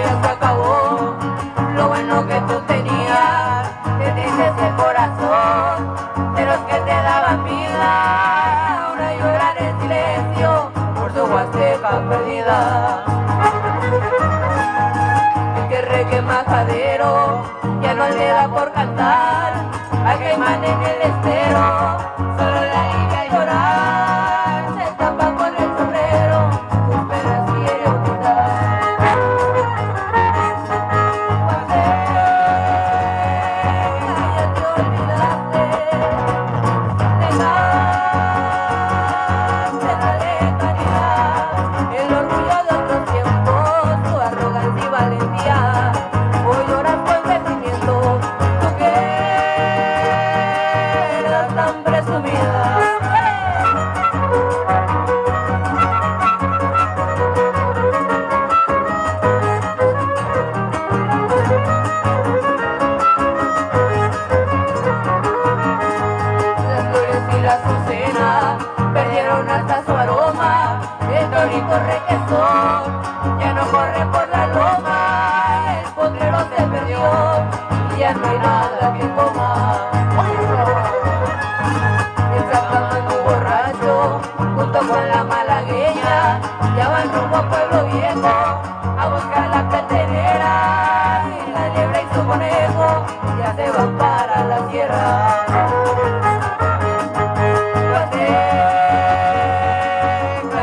ya se acabó lo bueno que tú tenías, que tienes el corazón de los que te daban vida. Ahora llorar en silencio por su huasteca perdida. El que reque majadero ya no le da por cantar, al Caimán en el estero solo la liga llorar, se tapa con el sombrero, sus penas quiere ocultar. Ya te olvidaste, dejaste la lejanía, el orgullo de otros tiempos, tu arrogancia y valentía. Hoy lloras con sentimiento, tú que eras tan presumida. Las flores y la azucena perdieron hasta su aroma, el torito requesón ya no corre por la loma, el potrero se perdió y ya no hay nada que coma. El Zacamango borracho junto con la malagueña ya van rumbo a Pueblo Viejo a buscar la petenera, y la liebre y su conejo ya se van para la sierra.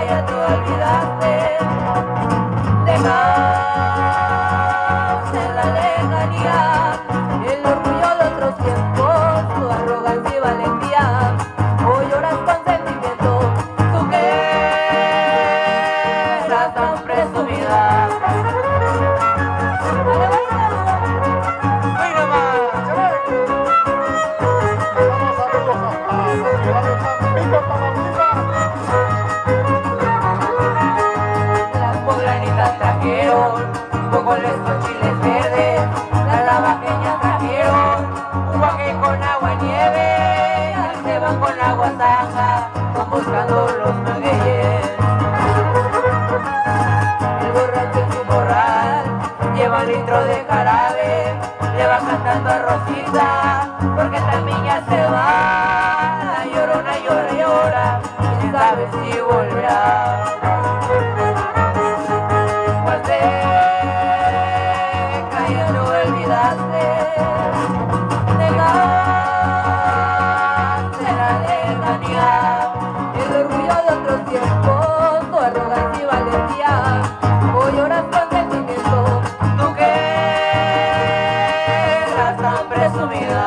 Ya te olvidaste, dejaste la lejanía, el orgullo de otros tiempos, tu arrogancia y valentía. Hoy lloras con sentimiento, tú que eras tan presumida. Las poblanitas trajeron un poco estos chiles verdes, las navajeñas trajeron un guaje con agua y nieve, se van con agua zanja, van buscando los magueyes. El borracho en su morral lleva un litro de jarabe, le va cantando a Rosita, porque también ya se va. La llorona llora, llora, quién sabe si volverá. Ya no olvidaste, dejaste la lejanía, el orgullo de otros tiempos, tu arrogancia y valentía. Hoy lloras con sentimiento, tú que eras tan presumida.